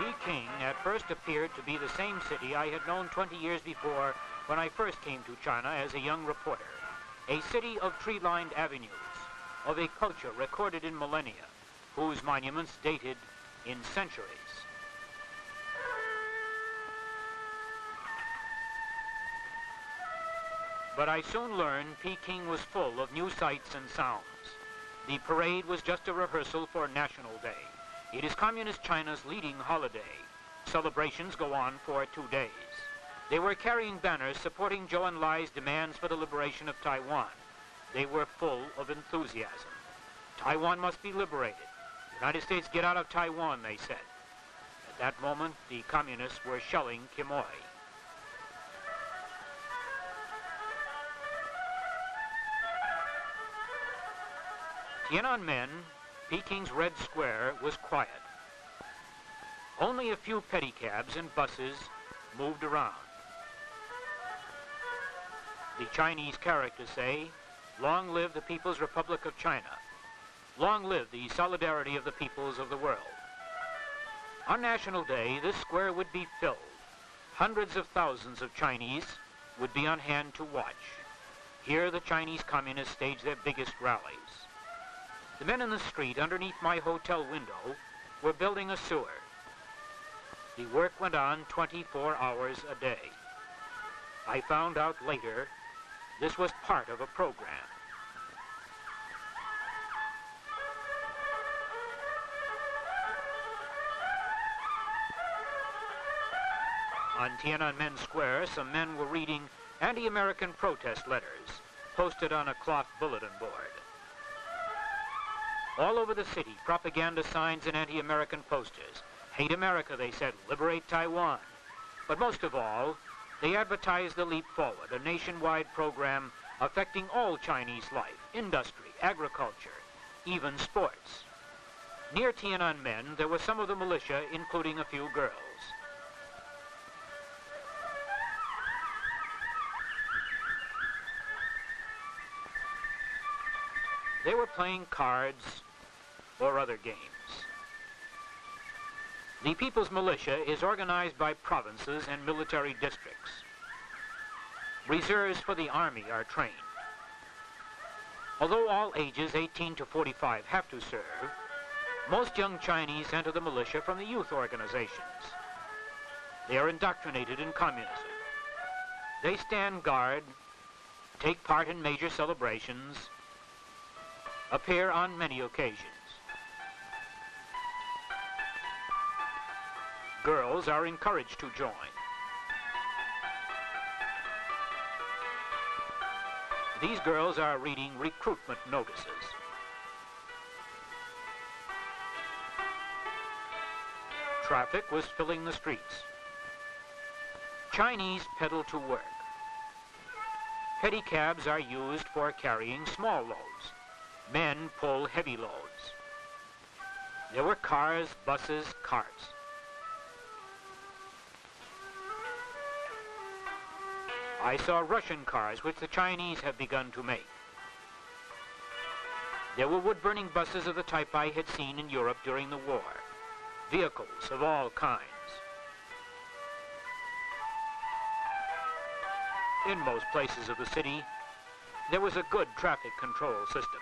Peking at first appeared to be the same city I had known 20 years before when I first came to China as a young reporter. A city of tree-lined avenues, of a culture recorded in millennia, whose monuments dated in centuries. But I soon learned Peking was full of new sights and sounds. The parade was just a rehearsal for National Day. It is Communist China's leading holiday. Celebrations go on for 2 days. They were carrying banners supporting Zhou Enlai's demands for the liberation of Taiwan. They were full of enthusiasm. Taiwan must be liberated. The United States get out of Taiwan, they said. At that moment, the communists were shelling Quemoy. Tiananmen, Peking's Red Square, was quiet. Only a few pedicabs and buses moved around. The Chinese characters say, "Long live the People's Republic of China. Long live the solidarity of the peoples of the world." On National Day, this square would be filled. Hundreds of thousands of Chinese would be on hand to watch. Here the Chinese communists stage their biggest rallies. The men in the street underneath my hotel window were building a sewer. The work went on 24 hours a day. I found out later this was part of a program. On Tiananmen Square, some men were reading anti-American protest letters posted on a cloth bulletin board. All over the city, propaganda signs and anti-American posters. Hate America, they said, liberate Taiwan. But most of all, they advertised the Leap Forward, a nationwide program affecting all Chinese life, industry, agriculture, even sports. Near Tiananmen, there were some of the militia, including a few girls. They were playing cards or other games. The People's Militia is organized by provinces and military districts. Reserves for the Army are trained. Although all ages 18 to 45 have to serve, most young Chinese enter the militia from the youth organizations. They are indoctrinated in communism. They stand guard, take part in major celebrations, appear on many occasions. Girls are encouraged to join. These girls are reading recruitment notices. Traffic was filling the streets. Chinese pedal to work. Pedicabs are used for carrying small loads. Men pull heavy loads. There were cars, buses, carts. I saw Russian cars, which the Chinese have begun to make. There were wood-burning buses of the type I had seen in Europe during the war. Vehicles of all kinds. In most places of the city, there was a good traffic control system.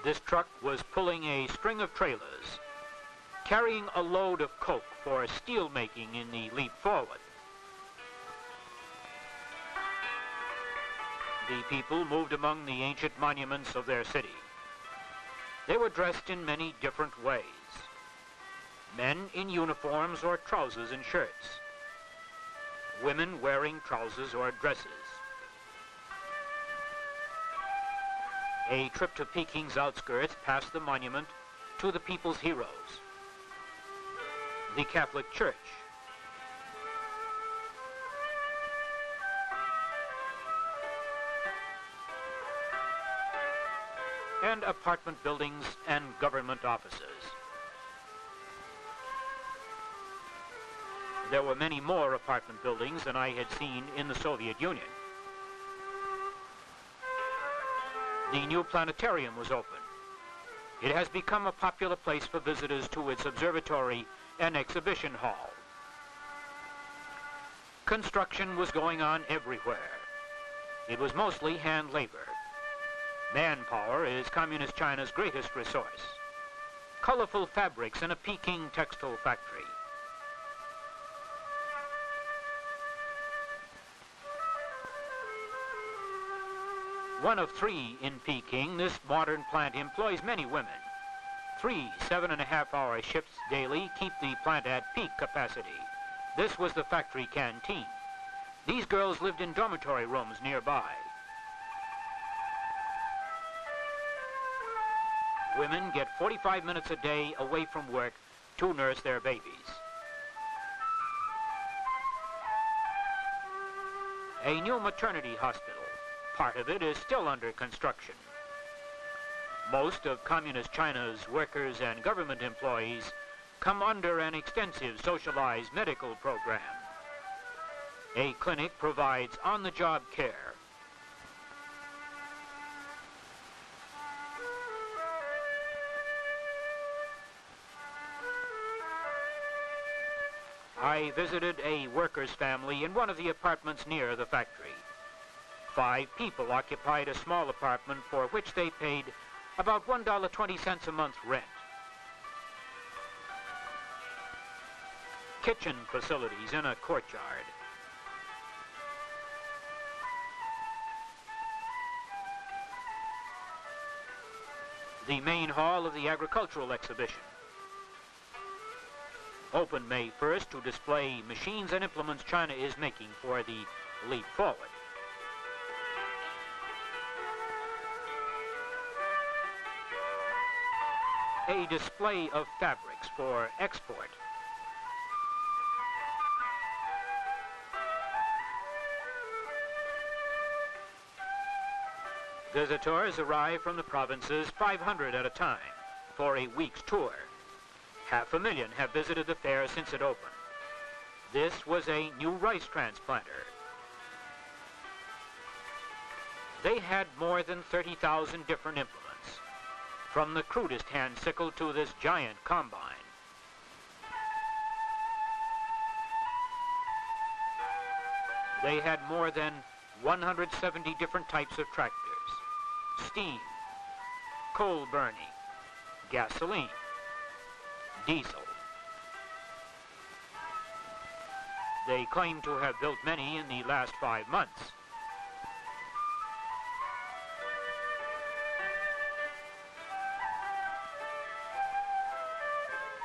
This truck was pulling a string of trailers, carrying a load of coke for steel making in the Leap Forward. The people moved among the ancient monuments of their city. They were dressed in many different ways. Men in uniforms or trousers and shirts. Women wearing trousers or dresses. A trip to Peking's outskirts past the monument to the people's heroes. The Catholic Church. And apartment buildings and government offices. There were many more apartment buildings than I had seen in the Soviet Union. The new planetarium was open. It has become a popular place for visitors to its observatory and exhibition hall. Construction was going on everywhere. It was mostly hand labor. Manpower is Communist China's greatest resource. Colorful fabrics in a Peking textile factory. One of 3 in Peking, this modern plant employs many women. 3 7.5-hour shifts daily keep the plant at peak capacity. This was the factory canteen. These girls lived in dormitory rooms nearby. Women get 45 minutes a day away from work to nurse their babies. A new maternity hospital. Part of it is still under construction. Most of Communist China's workers and government employees come under an extensive socialized medical program. A clinic provides on-the-job care. I visited a worker's family in one of the apartments near the factory. 5 people occupied a small apartment for which they paid about $1.20 a month rent. Kitchen facilities in a courtyard. The main hall of the agricultural exhibition. Open May 1st to display machines and implements China is making for the leap forward. A display of fabrics for export. Visitors arrive from the provinces, 500 at a time, for a week's tour. 500,000 have visited the fair since it opened. This was a new rice transplanter. They had more than 30,000 different implements, from the crudest hand sickle to this giant combine. They had more than 170 different types of tractors. Steam, coal burning, gasoline, diesel. They claim to have built many in the last 5 months.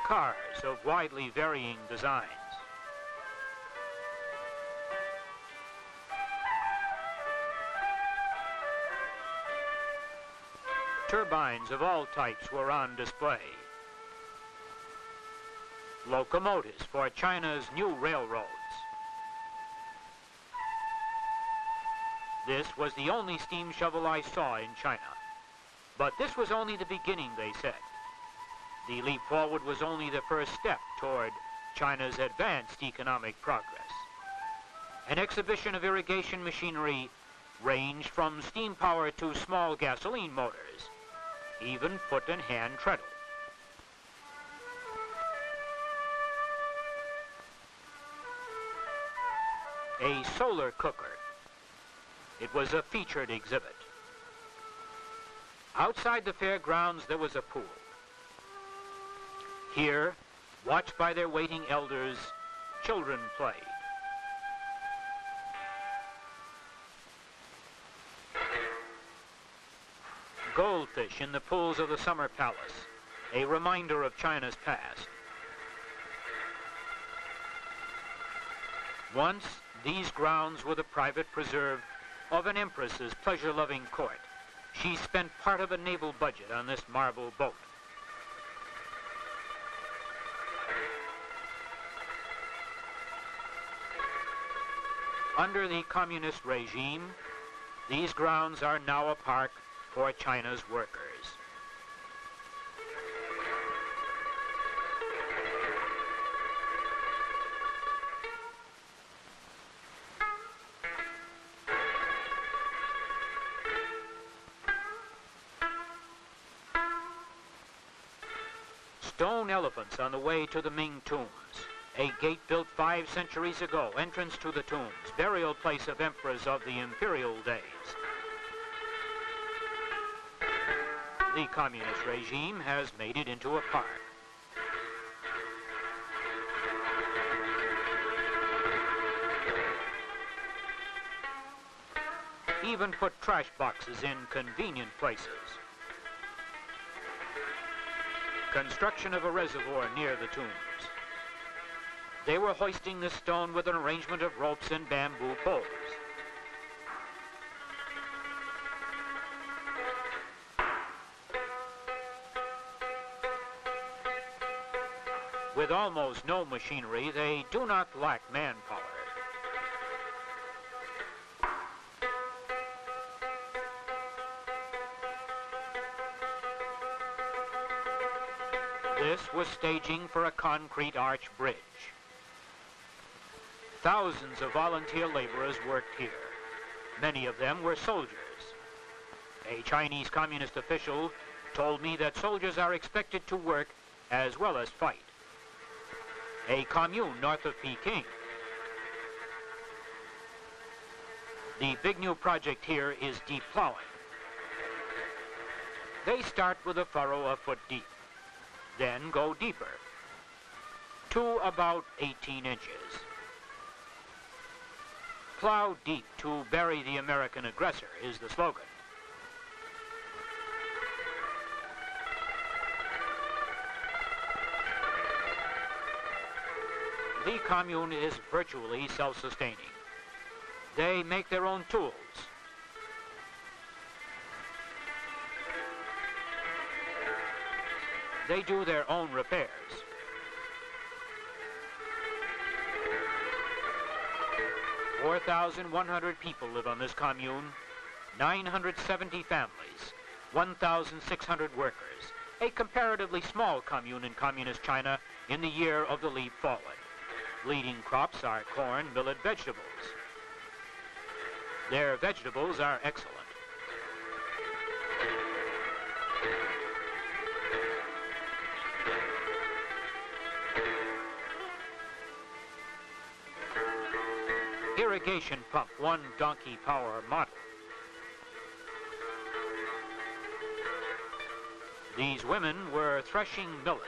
Cars of widely varying designs. Turbines of all types were on display. Locomotives for China's new railroads. This was the only steam shovel I saw in China. But this was only the beginning, they said. The leap forward was only the first step toward China's advanced economic progress. An exhibition of irrigation machinery ranged from steam power to small gasoline motors, even foot and hand treadle. A solar cooker. It was a featured exhibit. Outside the fairgrounds, there was a pool. Here, watched by their waiting elders, children played. Goldfish in the pools of the Summer Palace, a reminder of China's past. Once, these grounds were the private preserve of an empress's pleasure-loving court. She spent part of a naval budget on this marble boat. Under the communist regime, these grounds are now a park for China's workers. Stone elephants on the way to the Ming tombs. A gate built 5 centuries ago, entrance to the tombs, burial place of emperors of the imperial days. The communist regime has made it into a park. Even put trash boxes in convenient places. Construction of a reservoir near the tombs. They were hoisting the stone with an arrangement of ropes and bamboo poles. With almost no machinery, they do not lack manpower. This was staging for a concrete arch bridge. Thousands of volunteer laborers worked here. Many of them were soldiers. A Chinese communist official told me that soldiers are expected to work as well as fight. A commune north of Peking. The big new project here is deep plowing. They start with a furrow a foot deep, then go deeper, to about 18 inches. Plow deep to bury the American aggressor is the slogan. The commune is virtually self-sustaining. They make their own tools. They do their own repairs. "4,100 people live on this commune, 970 families, 1,600 workers, a comparatively small commune in communist China in the year of the leap forward. Leading crops are corn, millet, vegetables. Their vegetables are excellent. Irrigation pump, 1 donkey power model. These women were threshing millet.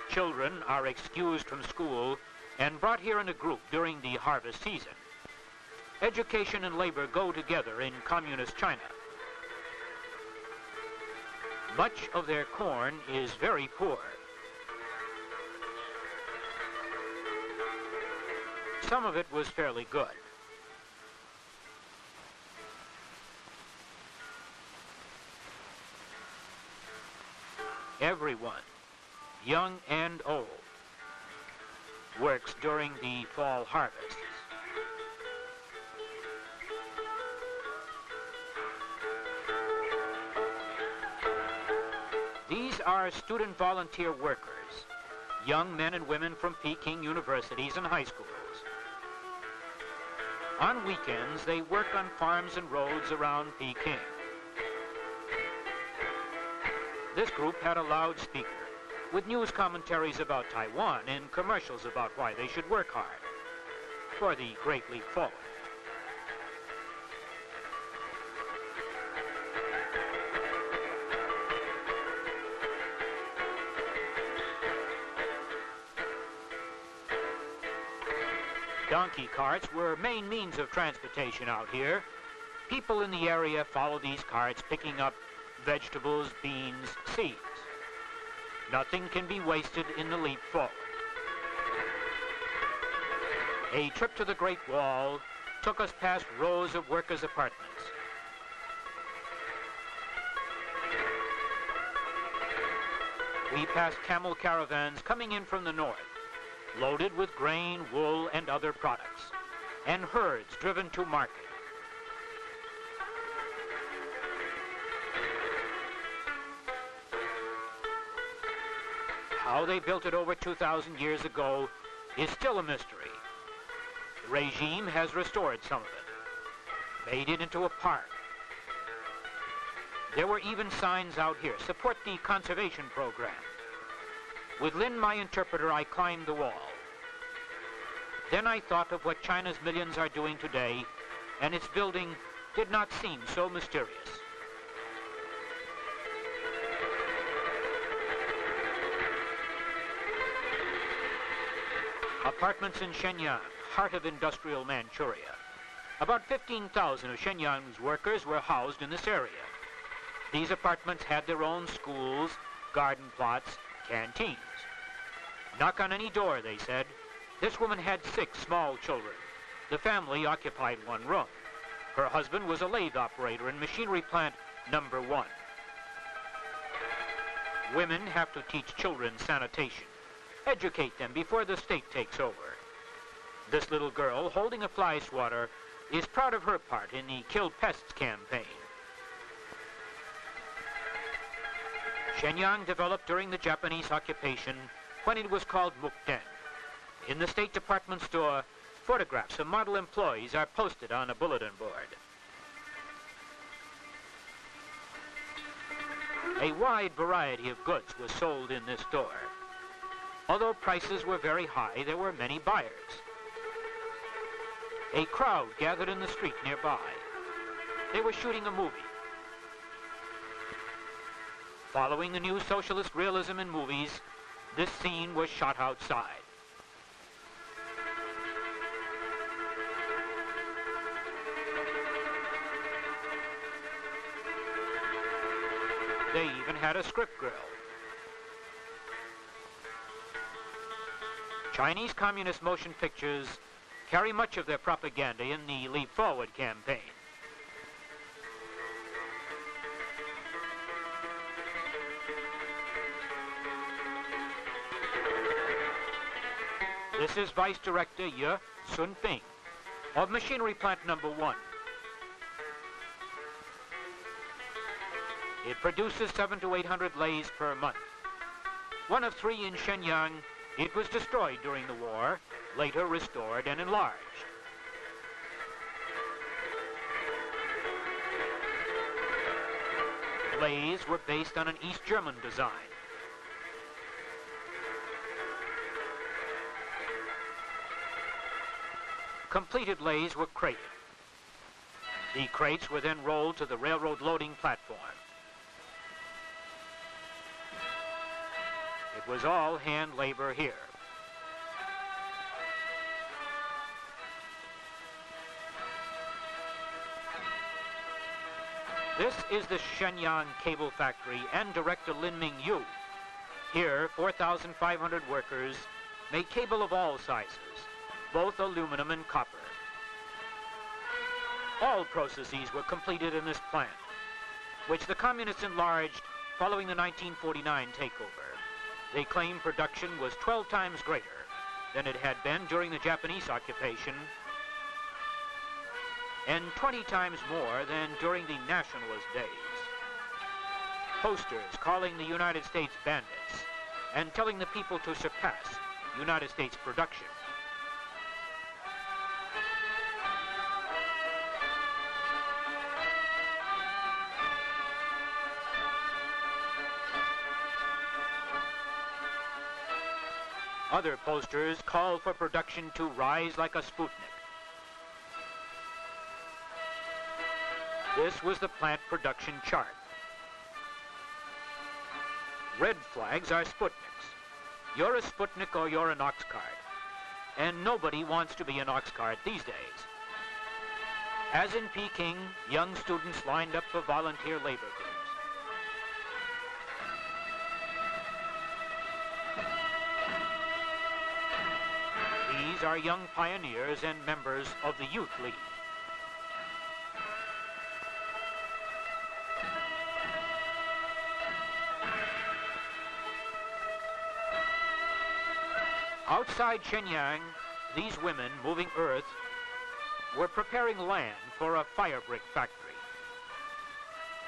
Children are excused from school and brought here in a group during the harvest season. Education and labor go together in communist China. Much of their corn is very poor. Some of it was fairly good. Everyone, young and old, works during the fall harvests. These are student volunteer workers, young men and women from Peking universities and high schools. On weekends, they work on farms and roads around Peking. This group had a loudspeaker with news commentaries about Taiwan and commercials about why they should work hard for the Great Leap Forward. Donkey carts were main means of transportation out here. People in the area follow these carts, picking up vegetables, beans, seeds. Nothing can be wasted in the leap forward. A trip to the Great Wall took us past rows of workers' apartments. We passed camel caravans coming in from the north, loaded with grain, wool, and other products, and herds driven to market. How they built it over 2,000 years ago is still a mystery. The regime has restored some of it, made it into a park. There were even signs out here, support the conservation program. With Lin, my interpreter, I climbed the wall. Then I thought of what China's millions are doing today, and its building did not seem so mysterious. Apartments in Shenyang, heart of industrial Manchuria. About 15,000 of Shenyang's workers were housed in this area. These apartments had their own schools, garden plots, canteens. Knock on any door, they said. This woman had 6 small children. The family occupied one room. Her husband was a lathe operator in machinery plant number 1. Women have to teach children sanitation. Educate them before the state takes over. This little girl, holding a fly swatter, is proud of her part in the Kill Pests campaign. Shenyang developed during the Japanese occupation when it was called Mukden. In the State Department store, photographs of model employees are posted on a bulletin board. A wide variety of goods was sold in this store. Although prices were very high, there were many buyers. A crowd gathered in the street nearby. They were shooting a movie. Following the new socialist realism in movies, this scene was shot outside. They even had a script grill. Chinese Communist motion pictures carry much of their propaganda in the Leap Forward campaign. This is Vice Director Ye Sun-ping of Machinery Plant number 1. It produces 700 to 800 lathes per month. One of 3 in Shenyang. It was destroyed during the war, later restored and enlarged. Lathes were based on an East German design. Completed lathes were crated. The crates were then rolled to the railroad loading platform. It was all hand labor here. This is the Shenyang Cable Factory and Director Lin Ming-yu. Here, 4,500 workers made cable of all sizes, both aluminum and copper. All processes were completed in this plant, which the communists enlarged following the 1949 takeover. They claim production was 12 times greater than it had been during the Japanese occupation and 20 times more than during the nationalist days. Posters calling the United States bandits and telling the people to surpass United States production. Other posters call for production to rise like a Sputnik. This was the plant production chart. Red flags are Sputniks. You're a Sputnik or you're an ox cart. And nobody wants to be an ox cart these days. As in Peking, young students lined up for volunteer labor groups. These are young pioneers and members of the Youth League. Outside Shenyang, these women moving earth were preparing land for a fire brick factory.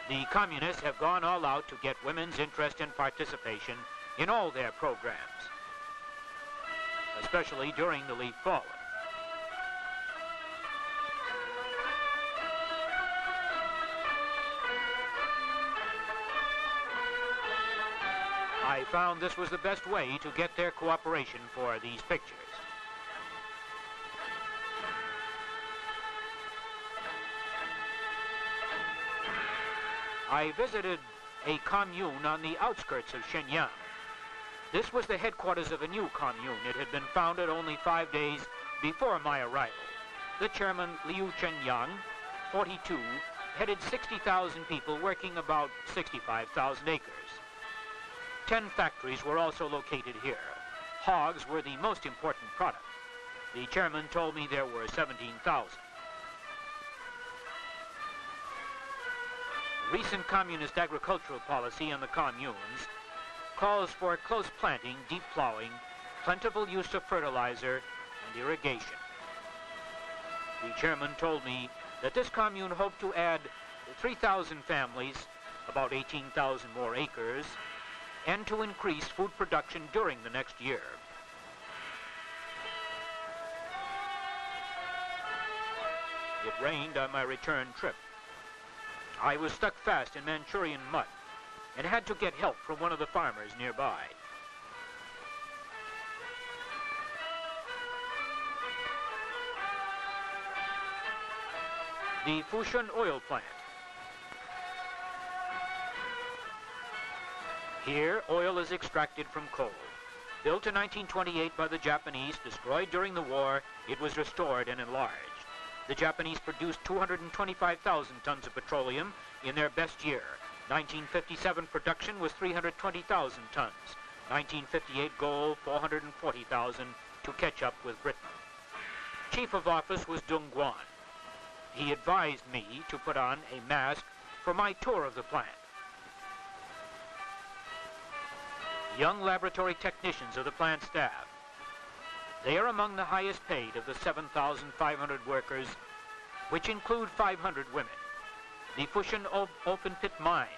The communists have gone all out to get women's interest and participation in all their programs, especially during the Leap Forward. I found this was the best way to get their cooperation for these pictures. I visited a commune on the outskirts of Shenyang. This was the headquarters of a new commune. It had been founded only 5 days before my arrival. The chairman, Liu Chenyang, 42, headed 60,000 people working about 65,000 acres. 10 factories were also located here. Hogs were the most important product. The chairman told me there were 17,000. Recent communist agricultural policy in the communes calls for close planting, deep plowing, plentiful use of fertilizer, and irrigation. The chairman told me that this commune hoped to add 3,000 families, about 18,000 more acres, and to increase food production during the next year. It rained on my return trip. I was stuck fast in Manchurian mud and had to get help from one of the farmers nearby. The Fushun oil plant. Here, oil is extracted from coal. Built in 1928 by the Japanese, destroyed during the war, it was restored and enlarged. The Japanese produced 225,000 tons of petroleum in their best year. 1957 production was 320,000 tons. 1958 goal, 440,000 to catch up with Britain. Chief of Office was Dung Guan. He advised me to put on a mask for my tour of the plant. Young laboratory technicians of the plant staff. They are among the highest paid of the 7,500 workers, which include 500 women. The Fushun open pit mines.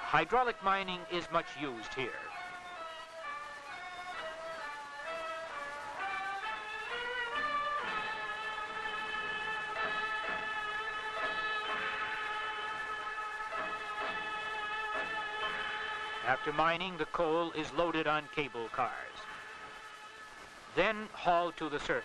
Hydraulic mining is much used here. After mining, the coal is loaded on cable cars, then hauled to the surface.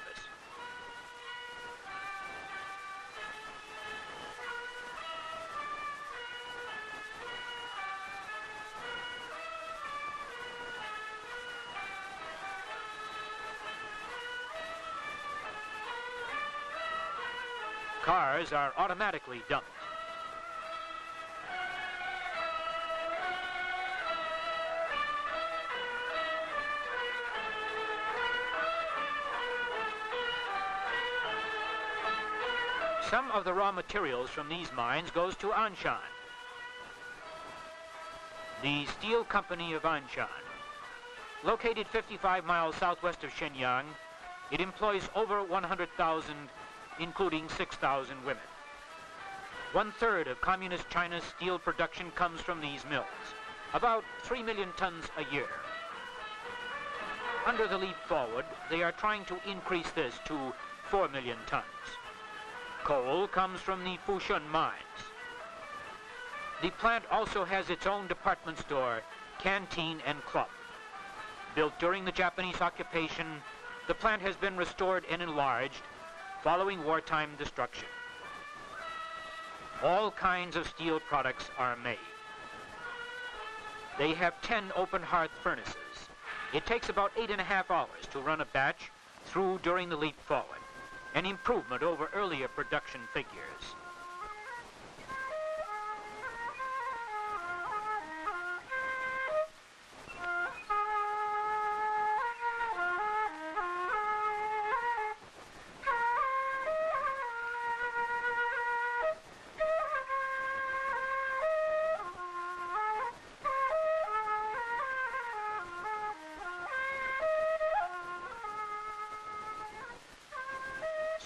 Cars are automatically dumped. Some of the raw materials from these mines goes to Anshan, the steel company of Anshan. Located 55 miles southwest of Shenyang, it employs over 100,000, including 6,000 women. 1/3 of Communist China's steel production comes from these mills, about 3 million tons a year. Under the Leap Forward, they are trying to increase this to 4 million tons. Coal comes from the Fushun mines. The plant also has its own department store, canteen, and club. Built during the Japanese occupation, the plant has been restored and enlarged following wartime destruction. All kinds of steel products are made. They have 10 open hearth furnaces. It takes about 8.5 hours to run a batch through during the Leap Forward, an improvement over earlier production figures.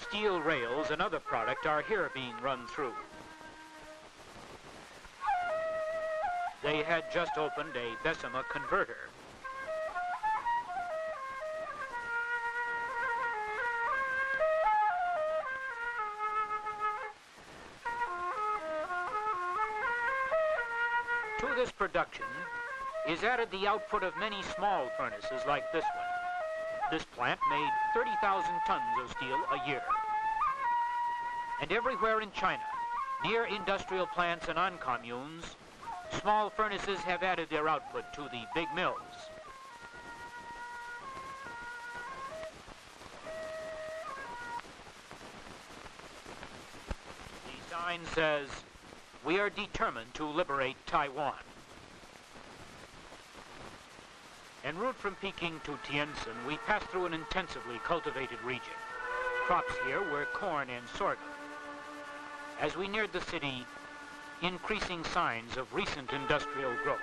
Steel rails and other product are here being run through. They had just opened a Bessemer converter. To this production is added the output of many small furnaces like this one. This plant made 30,000 tons of steel a year. And everywhere in China, near industrial plants and on communes, small furnaces have added their output to the big mills. The sign says, "We are determined to liberate Taiwan." En route from Peking to Tientsin, we passed through an intensively cultivated region. Crops here were corn and sorghum. As we neared the city, increasing signs of recent industrial growth.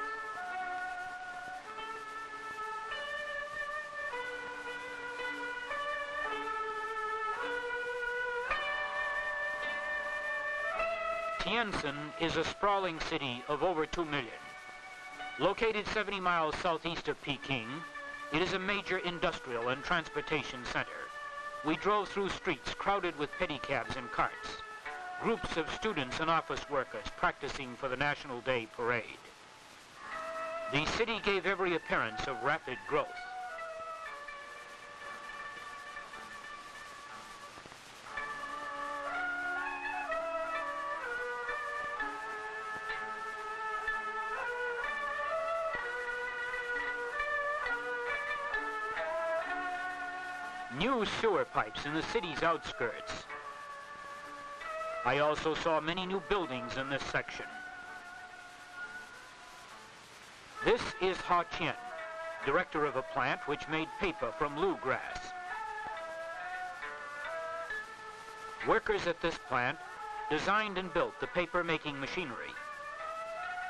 Tientsin is a sprawling city of over 2 million. Located 70 miles southeast of Peking, it is a major industrial and transportation center. We drove through streets crowded with pedicabs and carts. Groups of students and office workers practicing for the National Day parade. The city gave every appearance of rapid growth. New sewer pipes in the city's outskirts. I also saw many new buildings in this section. This is Ha Qian, director of a plant which made paper from lu grass. Workers at this plant designed and built the paper-making machinery.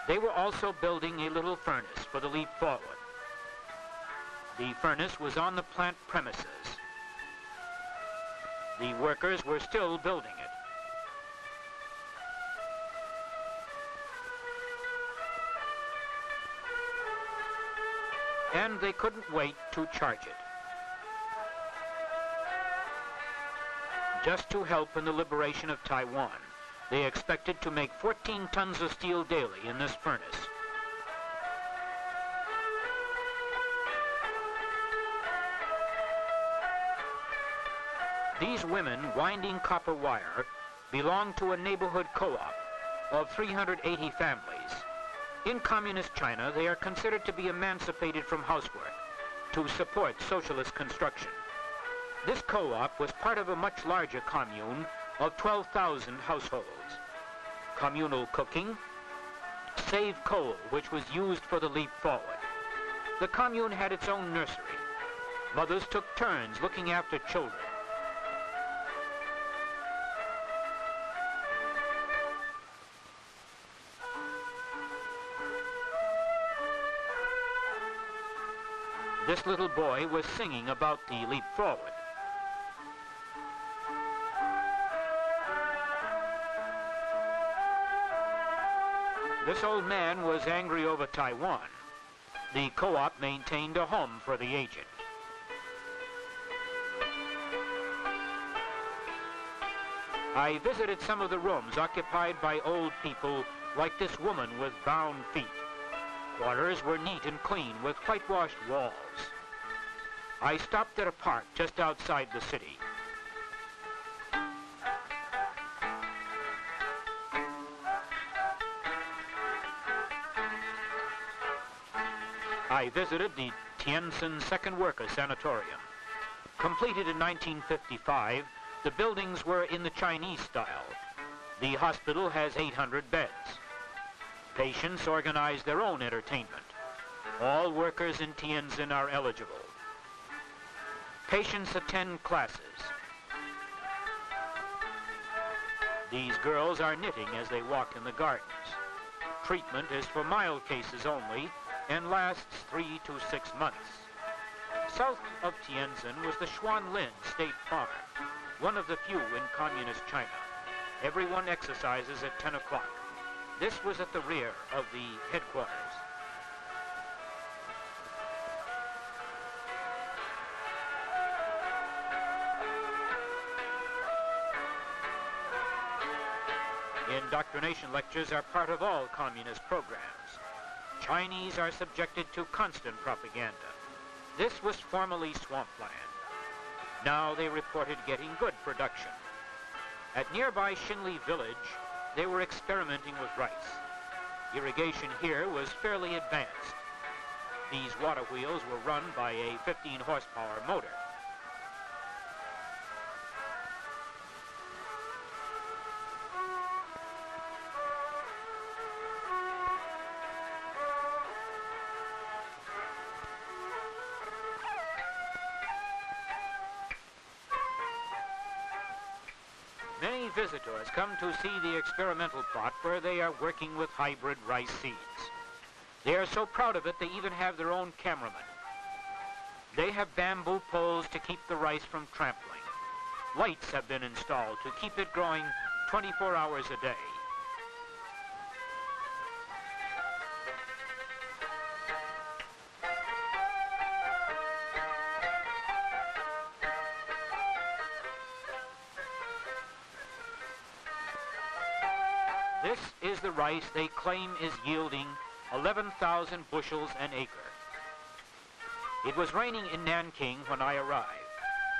They were also building a little furnace for the leap forward. The furnace was on the plant premises. The workers were still building it. And they couldn't wait to charge it. Just to help in the liberation of Taiwan, they expected to make 14 tons of steel daily in this furnace. These women winding copper wire belong to a neighborhood co-op of 380 families. In communist China, they are considered to be emancipated from housework to support socialist construction. This co-op was part of a much larger commune of 12,000 households. Communal cooking saved coal, which was used for the leap forward. The commune had its own nursery. Mothers took turns looking after children. This little boy was singing about the leap forward. This old man was angry over Taiwan. The co-op maintained a home for the aged. I visited some of the rooms occupied by old people like this woman with bound feet. Quarters were neat and clean with whitewashed walls. I stopped at a park just outside the city. I visited the Tientsin Second Worker Sanatorium. Completed in 1955, the buildings were in the Chinese style. The hospital has 800 beds. Patients organize their own entertainment. All workers in Tientsin are eligible. Patients attend classes. These girls are knitting as they walk in the gardens. Treatment is for mild cases only and lasts 3 to 6 months. South of Tientsin was the Xuanlin State Farm, one of the few in communist China. Everyone exercises at 10 o'clock. This was at the rear of the headquarters. Indoctrination lectures are part of all communist programs. Chinese are subjected to constant propaganda. This was formerly swampland. Now they reported getting good production. At nearby Xinli village, they were experimenting with rice. Irrigation here was fairly advanced. These water wheels were run by a 15-horsepower motor. Many visitors come to see the experimental plot where they are working with hybrid rice seeds. They are so proud of it they even have their own cameraman. They have bamboo poles to keep the rice from trampling. Lights have been installed to keep it growing 24 hours a day. This is the rice they claim is yielding 11,000 bushels an acre. It was raining in Nanking when I arrived.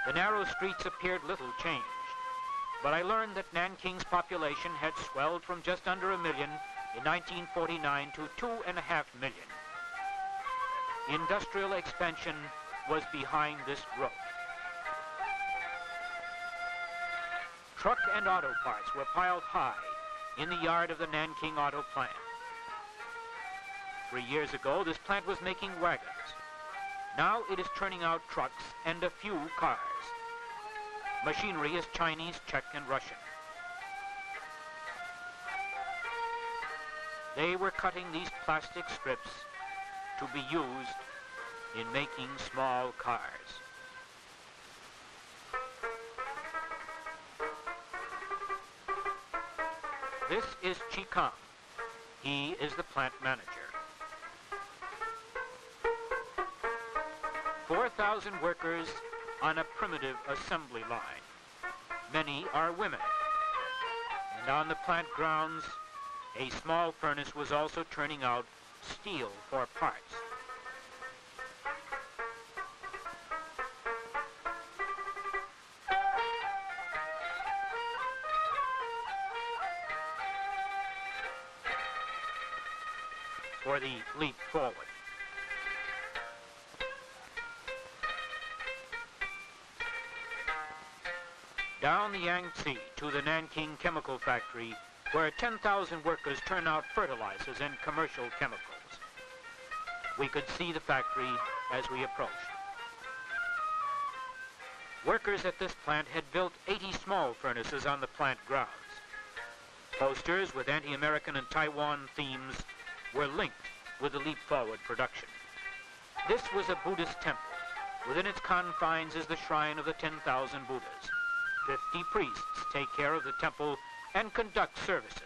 The narrow streets appeared little changed, but I learned that Nanking's population had swelled from just under 1 million in 1949 to 2.5 million. Industrial expansion was behind this growth. Truck and auto parts were piled high in the yard of the Nanking auto plant. 3 years ago, this plant was making wagons. Now it is turning out trucks and a few cars. Machinery is Chinese, Czech, and Russian. They were cutting these plastic strips to be used in making small cars. This is Chi Kang. He is the plant manager. 4,000 workers on a primitive assembly line. Many are women. And on the plant grounds, a small furnace was also turning out steel for parts. For the leap forward. Down the Yangtze to the Nanking Chemical Factory, where 10,000 workers turn out fertilizers and commercial chemicals. We could see the factory as we approached. Workers at this plant had built 80 small furnaces on the plant grounds. Posters with anti-American and Taiwan themes were linked with the leap forward production. This was a Buddhist temple. Within its confines is the shrine of the 10,000 Buddhas. 50 priests take care of the temple and conduct services.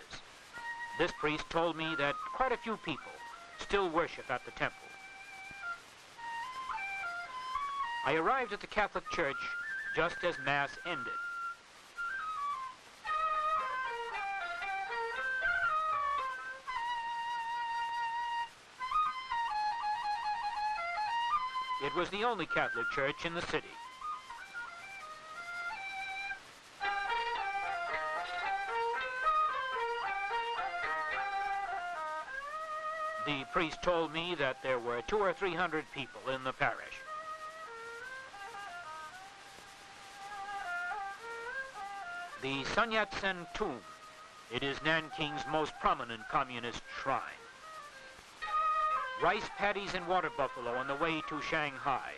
This priest told me that quite a few people still worship at the temple. I arrived at the Catholic Church just as Mass ended. It was the only Catholic church in the city. The priest told me that there were 200 or 300 people in the parish. The Sun Yat-sen tomb. It is Nanking's most prominent communist shrine. Rice paddies and water buffalo on the way to Shanghai.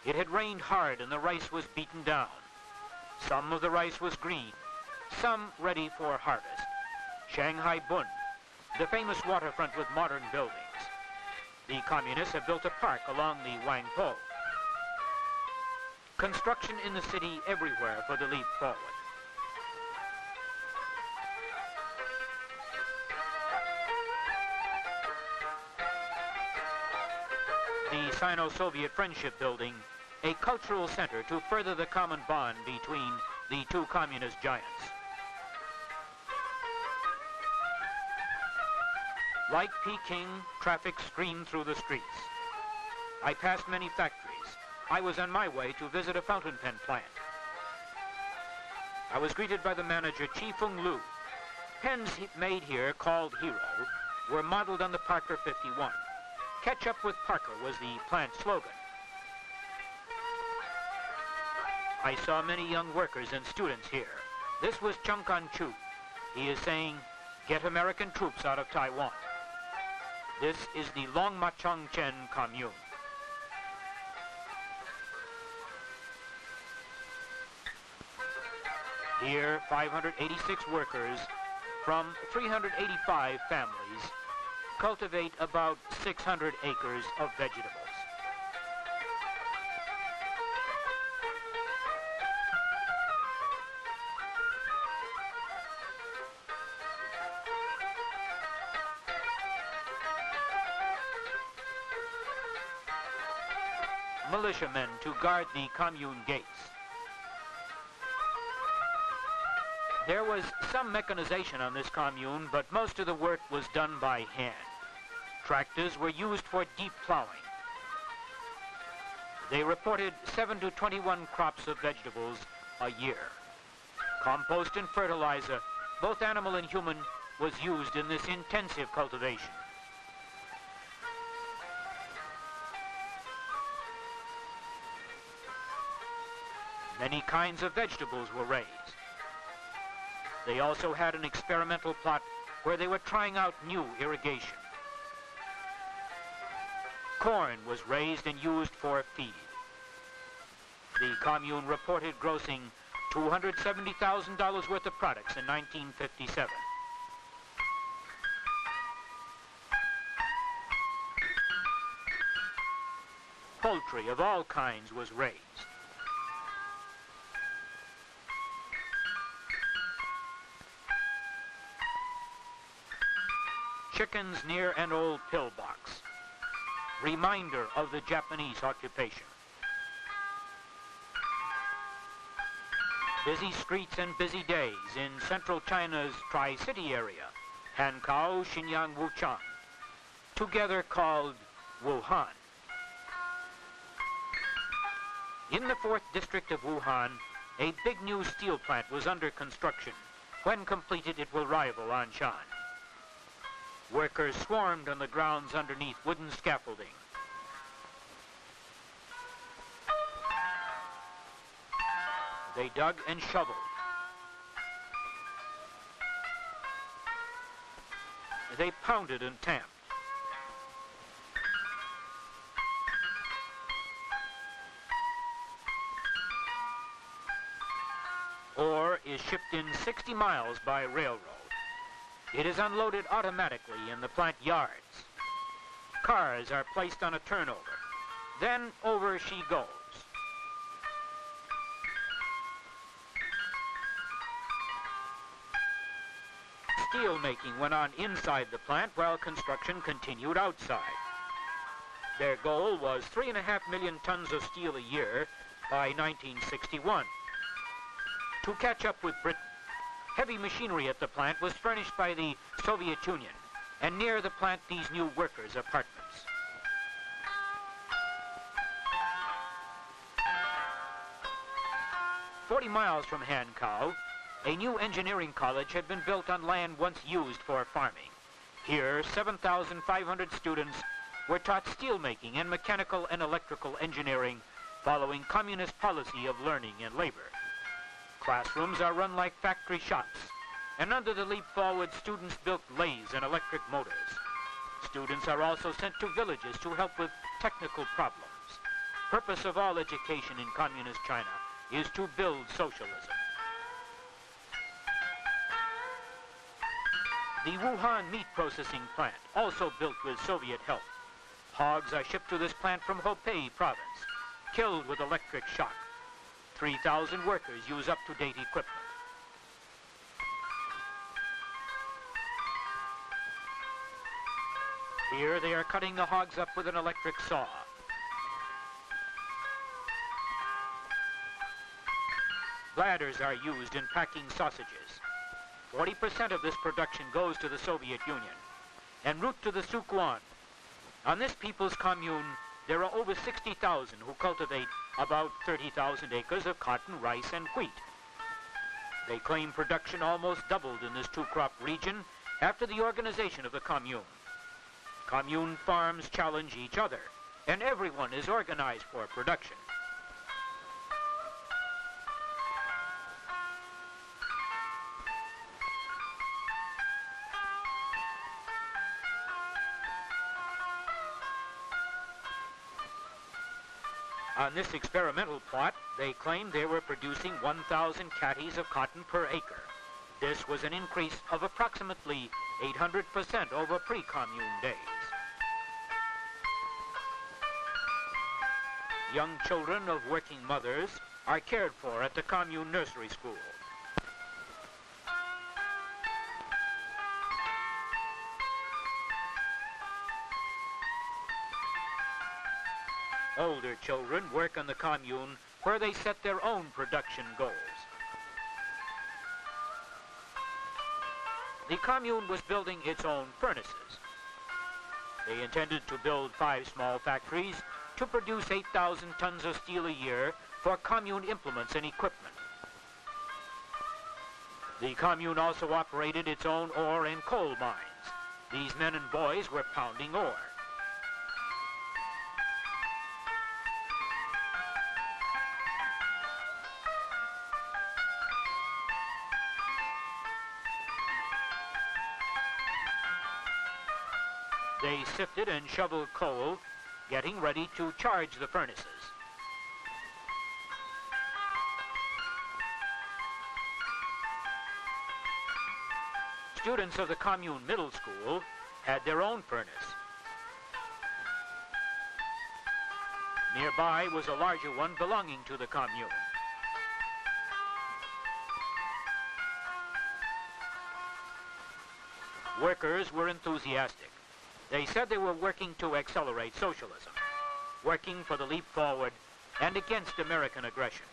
It had rained hard and the rice was beaten down. Some of the rice was green, some ready for harvest. Shanghai Bund, the famous waterfront with modern buildings. The communists have built a park along the Wangpo. Construction in the city everywhere for the leap forward. The Sino-Soviet Friendship Building, a cultural center to further the common bond between the two communist giants. Like Peking, traffic streamed through the streets. I passed many factories. I was on my way to visit a fountain pen plant. I was greeted by the manager, Chi Fung Lu. Pens made here, called Hero, were modeled on the Parker 51. Catch up with Parker was the plant slogan. I saw many young workers and students here. This was Chung Kan-chu. He is saying, "Get American troops out of Taiwan." This is the Long Ma Chung Chen Commune. Here, 586 workers from 385 families cultivate about 600 acres of vegetables. Militiamen to guard the commune gates. There was some mechanization on this commune, but most of the work was done by hand. Tractors were used for deep plowing. They reported 7 to 21 crops of vegetables a year. Compost and fertilizer, both animal and human, was used in this intensive cultivation. Many kinds of vegetables were raised. They also had an experimental plot where they were trying out new irrigation. Corn was raised and used for feed. The commune reported grossing $270,000 worth of products in 1957. Poultry of all kinds was raised. Chickens near an old pillbox, reminder of the Japanese occupation. Busy streets and busy days in central China's Tri-City area, Hankou, Xinyang, Wuchang, together called Wuhan. In the 4th district of Wuhan, a big new steel plant was under construction. When completed, it will rival Anshan. Workers swarmed on the grounds underneath wooden scaffolding. They dug and shoveled. They pounded and tamped. Ore is shipped in 60 miles by railroad. It is unloaded automatically in the plant yards. Cars are placed on a turnover. Then over she goes. Steel making went on inside the plant while construction continued outside. Their goal was 3.5 million tons of steel a year by 1961. To catch up with Britain, heavy machinery at the plant was furnished by the Soviet Union, and near the plant these new workers' apartments. "40 miles from Hankou, a new engineering college had been built on land once used for farming. Here, 7,500 students were taught steelmaking and mechanical and electrical engineering following communist policy of learning and labor. Classrooms are run like factory shops, and under the leap forward, students built lathes and electric motors. Students are also sent to villages to help with technical problems. Purpose of all education in communist China is to build socialism." The Wuhan meat processing plant, also built with Soviet help. Hogs are shipped to this plant from Hubei province, killed with electric shock. 3,000 workers use up-to-date equipment. Here they are cutting the hogs up with an electric saw. Bladders are used in packing sausages. 40% of this production goes to the Soviet Union, en route to the Suquan. On this people's commune, there are over 60,000 who cultivate about 30,000 acres of cotton, rice, and wheat. They claim production almost doubled in this two-crop region after the organization of the commune. Commune farms challenge each other, and everyone is organized for production. On this experimental plot, they claimed they were producing 1,000 catties of cotton per acre. This was an increase of approximately 800% over pre-commune days. Young children of working mothers are cared for at the commune nursery school. Older children work on the commune where they set their own production goals. The commune was building its own furnaces. They intended to build 5 small factories to produce 8,000 tons of steel a year for commune implements and equipment. The commune also operated its own ore and coal mines. These men and boys were pounding ore. They sifted and shoveled coal, getting ready to charge the furnaces. Students of the commune middle school had their own furnace. Nearby was a larger one belonging to the commune. Workers were enthusiastic. They said they were working to accelerate socialism, working for the leap forward and against American aggression.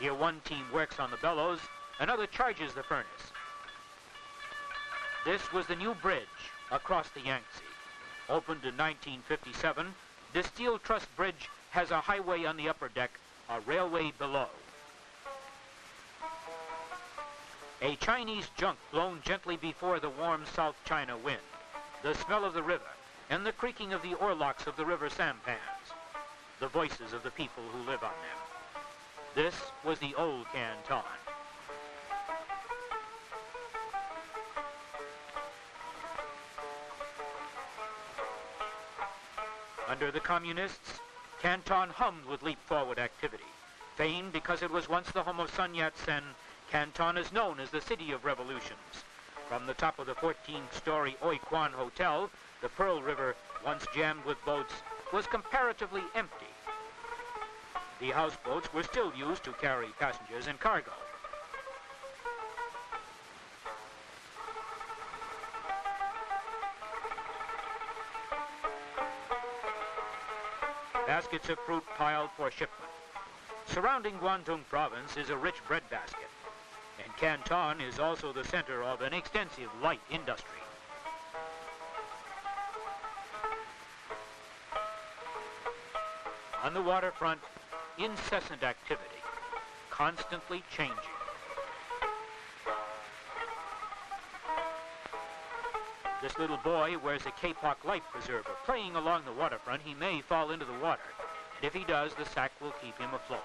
Here one team works on the bellows, another charges the furnace. This was the new bridge across the Yangtze. Opened in 1957, this steel truss bridge has a highway on the upper deck, a railway below. A Chinese junk blown gently before the warm South China wind, the smell of the river, and the creaking of the oarlocks of the river sampans, the voices of the people who live on them. This was the old Canton. Under the communists, Canton hummed with leap-forward activity. Famed because it was once the home of Sun Yat-sen, Canton is known as the City of Revolutions. From the top of the 14-story Oi Kwan Hotel, the Pearl River, once jammed with boats, was comparatively empty. The houseboats were still used to carry passengers and cargo. Baskets of fruit piled for shipment. Surrounding Guangdong province is a rich breadbasket, and Canton is also the center of an extensive light industry. On the waterfront, incessant activity, constantly changing. This little boy wears a Kapok life preserver. Playing along the waterfront, he may fall into the water, and if he does, the sack will keep him afloat.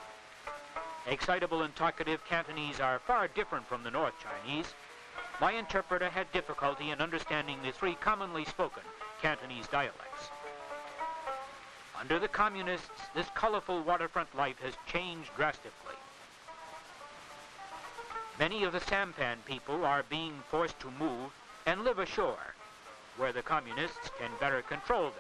Excitable and talkative Cantonese are far different from the North Chinese. My interpreter had difficulty in understanding the 3 commonly spoken Cantonese dialects. Under the communists, this colorful waterfront life has changed drastically. Many of the sampan people are being forced to move and live ashore, where the communists can better control them.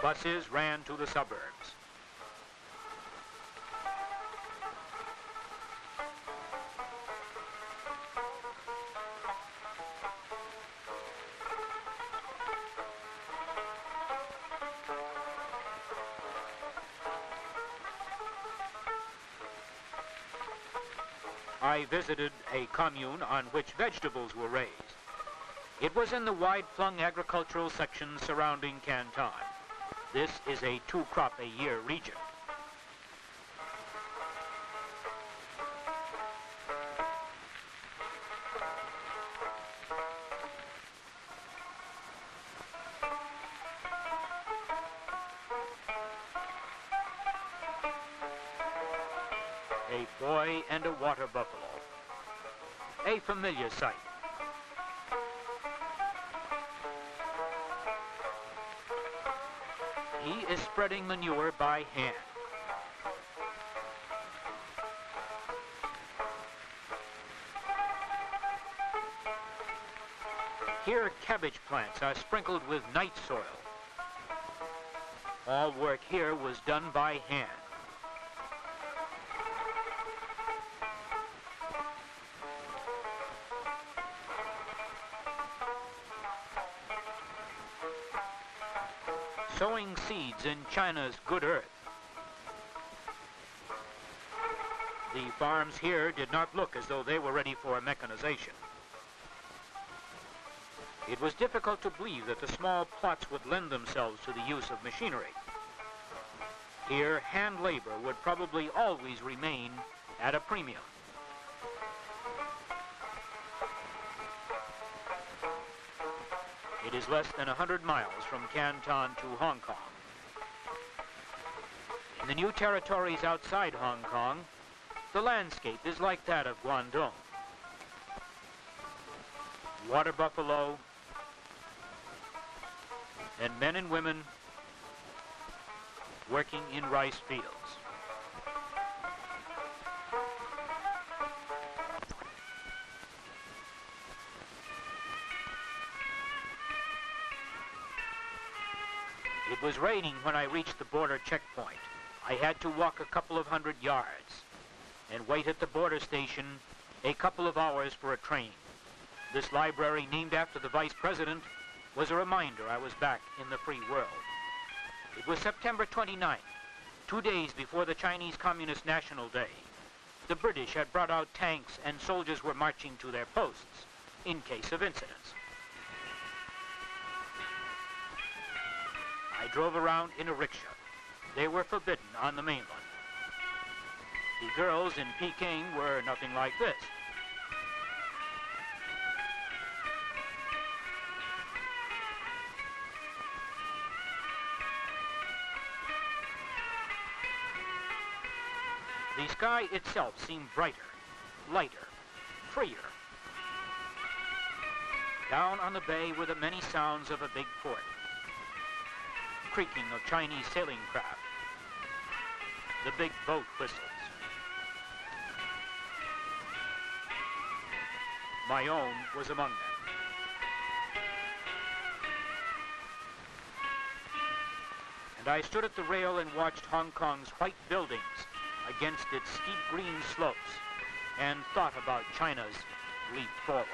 Buses ran to the suburbs. I visited a commune on which vegetables were raised. It was in the wide-flung agricultural section surrounding Canton. This is a two-crop-a-year region. A boy and a water buffalo. A familiar sight. He is spreading manure by hand. Here, cabbage plants are sprinkled with night soil. All work here was done by hand. Sowing seeds in China's good earth. The farms here did not look as though they were ready for mechanization. It was difficult to believe that the small plots would lend themselves to the use of machinery. Here, hand labor would probably always remain at a premium. It is less than 100 miles from Canton to Hong Kong. In the new territories outside Hong Kong, the landscape is like that of Guangdong. Water buffalo and men and women working in rice fields. It was raining when I reached the border checkpoint. I had to walk a couple of 100 yards and wait at the border station a couple of hours for a train. This library, named after the vice president, was a reminder I was back in the free world. It was September 29th, 2 days before the Chinese Communist National Day. The British had brought out tanks and soldiers were marching to their posts in case of incidents. I drove around in a rickshaw. They were forbidden on the mainland. The girls in Peking were nothing like this. The sky itself seemed brighter, lighter, freer. Down on the bay were the many sounds of a big port. Creaking of Chinese sailing craft. The big boat whistles. My own was among them. And I stood at the rail and watched Hong Kong's white buildings against its steep green slopes and thought about China's leap forward.